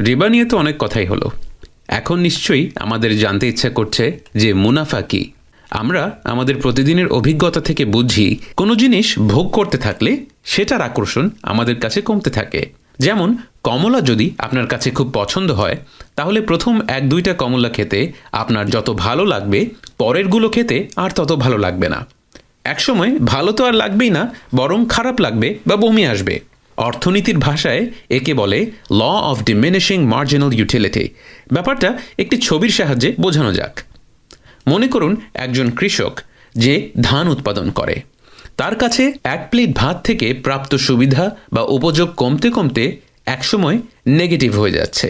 রিবা নিয়ে তো অনেক কথাই হলো, এখন নিশ্চয়ই আমাদের জানতে ইচ্ছা করছে যে মুনাফা কি। আমরা আমাদের প্রতিদিনের অভিজ্ঞতা থেকে বুঝি কোনো জিনিস ভোগ করতে থাকলে সেটার আকর্ষণ আমাদের কাছে কমতে থাকে। যেমন কমলা যদি আপনার কাছে খুব পছন্দ হয়, তাহলে প্রথম 1-2টা কমলা খেতে আপনার যত ভালো লাগবে, পরেরগুলো খেতে আর তত ভালো লাগবে না। একসময় ভালো তো আর লাগবেই না, বরং খারাপ লাগবে বা বমি আসবে। অর্থনীতির ভাষায় একে বলে law of diminishing marginal utility. ব্যাপারটা একটি ছবির সাহায্যে বোঝানো যাক। মনে করুন একজন কৃষক যে ধান উৎপাদন করে, তার কাছে 1 প্লেট ভাত থেকে প্রাপ্ত সুবিধা বা উপযোগ কমতে কমতে একসময় নেগেটিভ হয়ে যাচ্ছে।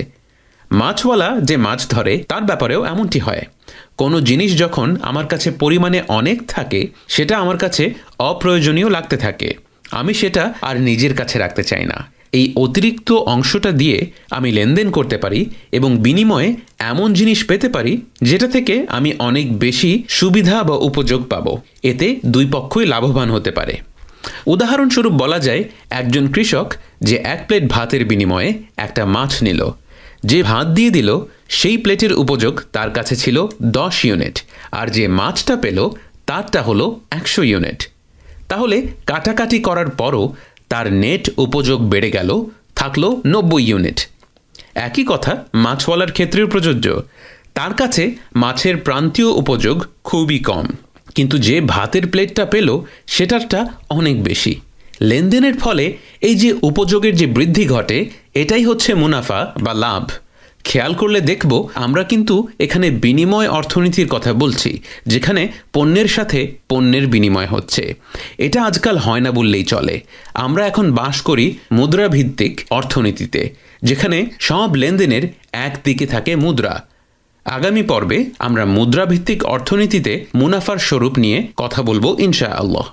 মাছওয়ালা যে মাছ ধরে তার ব্যাপারেও এমনটি হয়। কোনো জিনিস যখন আমার কাছে পরিমাণে অনেক থাকে, সেটা আমার কাছে অপ্রয়োজনীয় লাগতে থাকে। আমি সেটা আর নিজের কাছে রাখতে চাই না। এই অতিরিক্ত অংশটা দিয়ে আমি লেনদেন করতে পারি এবং বিনিময়ে এমন জিনিস পেতে পারি যেটা থেকে আমি অনেক বেশি সুবিধা বা উপযোগ পাব। এতে দুই পক্ষই লাভবান হতে পারে। উদাহরণস্বরূপ বলা যায়, একজন কৃষক যে 1 প্লেট ভাতের বিনিময়ে একটা মাছ নিল, যে ভাত দিয়ে দিল সেই প্লেটের উপযোগ তার কাছে ছিল 10 ইউনিট, আর যে মাছটা পেল তারটা হলো 100 ইউনিট। তাহলে কাটাকাটি করার পরও তার নেট উপযোগ বেড়ে গেল, থাকলো 90 ইউনিট। একই কথা মাছওয়ালার ক্ষেত্রেও প্রযোজ্য। তার কাছে মাছের প্রান্তীয় উপযোগ খুবই কম, কিন্তু যে ভাতের প্লেটটা পেল সেটারটা অনেক বেশি। লেনদেনের ফলে এই যে উপযোগের যে বৃদ্ধি ঘটে, এটাই হচ্ছে মুনাফা বা লাভ। খেয়াল করলে দেখব আমরা কিন্তু এখানে বিনিময় অর্থনীতির কথা বলছি, যেখানে পণ্যের সাথে পণ্যের বিনিময় হচ্ছে। এটা আজকাল হয় না বললেই চলে। আমরা এখন বাস করি মুদ্রাভিত্তিক অর্থনীতিতে, যেখানে সব লেনদেনের একদিকে থাকে মুদ্রা। আগামী পর্বে আমরা মুদ্রাভিত্তিক অর্থনীতিতে মুনাফার স্বরূপ নিয়ে কথা বলবো ইনশাআল্লাহ।